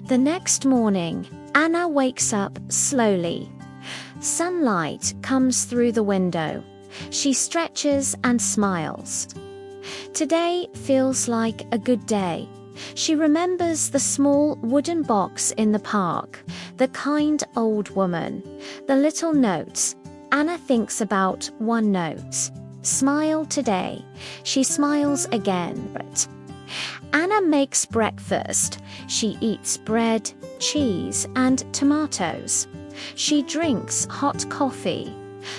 The next morning, Anna wakes up slowly. Sunlight comes through the window. She stretches and smiles. Today feels like a good day. She remembers the small wooden box in the park, the kind old woman, the little notes. Anna thinks about one note. Smile today. She smiles again. Anna makes breakfast. She eats bread, cheese, and tomatoes. She drinks hot coffee.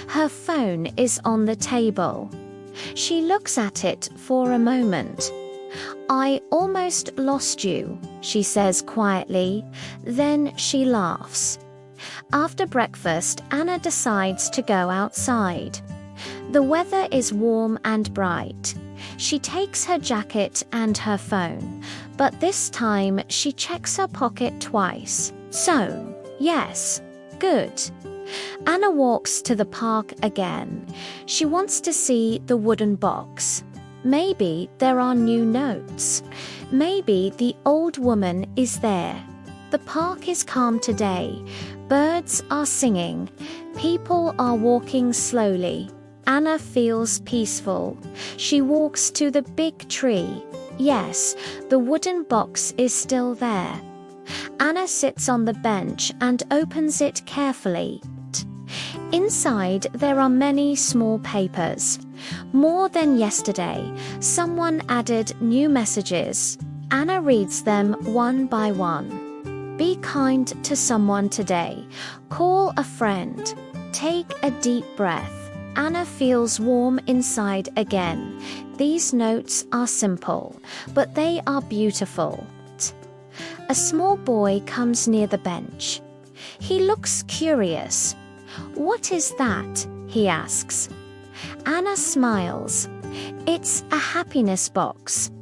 Her phone is on the table. She looks at it for a moment. I almost lost you, she says quietly. Then she laughs. After breakfast, Anna decides to go outside. The weather is warm and bright. She takes her jacket and her phone, but this time she checks her pocket twice. So, yes, good. Anna walks to the park again. She wants to see the wooden box. Maybe there are new notes. Maybe the old woman is there. The park is calm today. Birds are singing. People are walking slowly. Anna feels peaceful. She walks to the big tree. Yes, the wooden box is still there. Anna sits on the bench and opens it carefully. Inside, there are many small papers. More than yesterday, someone added new messages. Anna reads them one by one. Be kind to someone today. Call a friend. Take a deep breath. Anna feels warm inside again. These notes are simple, but they are beautiful. A small boy comes near the bench. He looks curious. What is that? He asks. Anna smiles. It's a happiness box.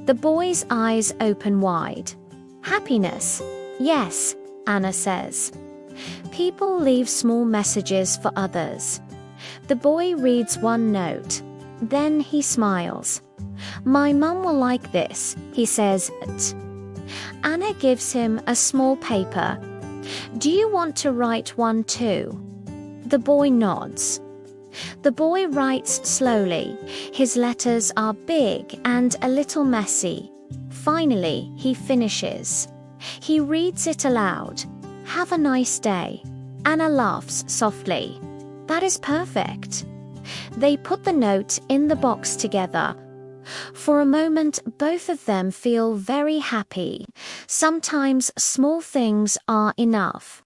The boy's eyes open wide. Happiness? Yes, Anna says. People leave small messages for others. The boy reads one note. Then he smiles. My mum will like this, he says. Anna gives him a small paper. Do you want to write one too? The boy nods. The boy writes slowly. His letters are big and a little messy. Finally, he finishes. He reads it aloud. Have a nice day. Anna laughs softly. That is perfect. They put the note in the box together. For a moment, both of them feel very happy. Sometimes small things are enough.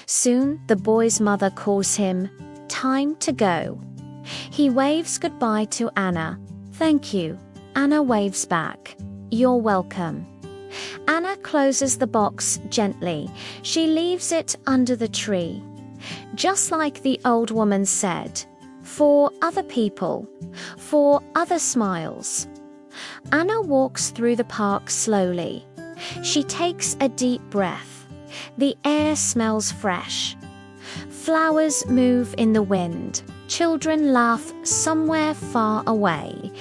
Soon, the boy's mother calls him. Time to go. He waves goodbye to Anna. Thank you. Anna waves back. You're welcome. Anna closes the box gently. She leaves it under the tree. Just like the old woman said, for other people, for other smiles. Anna walks through the park slowly. She takes a deep breath. The air smells fresh. Flowers move in the wind. Children laugh somewhere far away.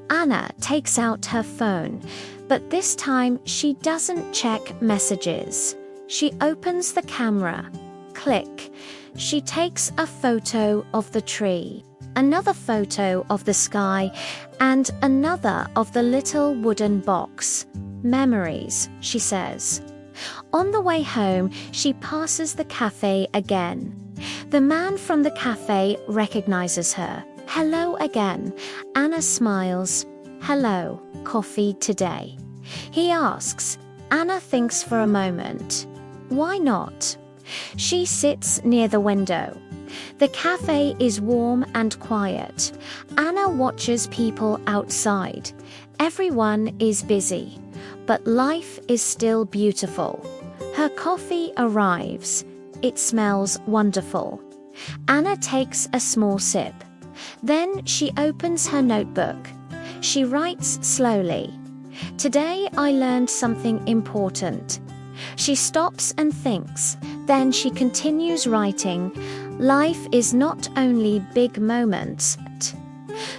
Anna takes out her phone, but this time she doesn't check messages. She opens the camera. Click. She takes a photo of the tree, another photo of the sky, and another of the little wooden box. Memories, she says. On the way home, she passes the cafe again. The man from the cafe recognizes her. Hello again. Anna smiles. Hello, coffee today? He asks. Anna thinks for a moment. Why not? She sits near the window. The cafe is warm and quiet. Anna watches people outside. Everyone is busy, but life is still beautiful. Her coffee arrives. It smells wonderful. Anna takes a small sip. Then she opens her notebook. She writes slowly. Today I learned something important. She stops and thinks. Then she continues writing. Life is not only big moments.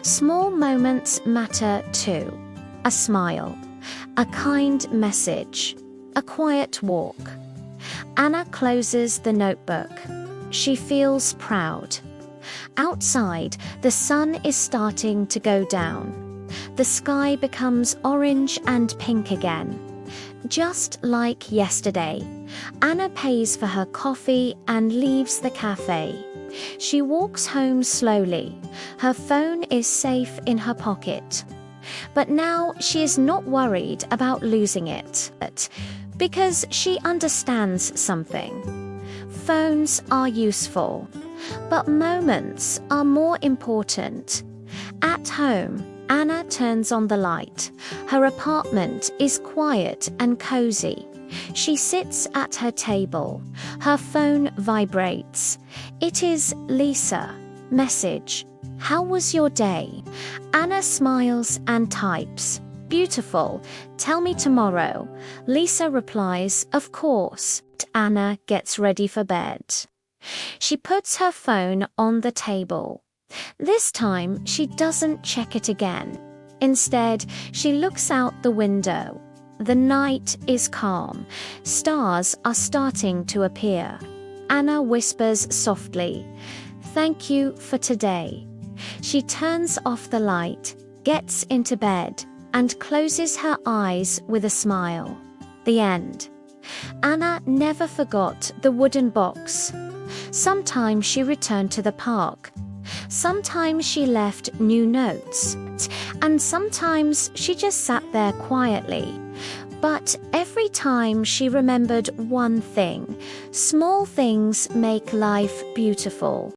Small moments matter too. A smile, A kind message. A quiet walk. Anna closes the notebook. She feels proud. Outside, the sun is starting to go down. The sky becomes orange and pink again. Just like yesterday, Anna pays for her coffee and leaves the cafe. She walks home slowly. Her phone is safe in her pocket. But now she is not worried about losing it, because she understands something. Phones are useful, but moments are more important. At home, Anna turns on the light. Her apartment is quiet and cozy. She sits at her table. Her phone vibrates. It is Lisa. Message. How was your day? Anna smiles and types. Beautiful. Tell me tomorrow. Lisa replies, of course. Anna gets ready for bed. She puts her phone on the table. This time, she doesn't check it again. Instead, she looks out the window. The night is calm. Stars are starting to appear. Anna whispers softly, "Thank you for today." She turns off the light, gets into bed, and closes her eyes with a smile. The end. Anna never forgot the wooden box. Sometimes she returned to the park. Sometimes she left new notes. And sometimes she just sat there quietly. But every time she remembered one thing: small things make life beautiful.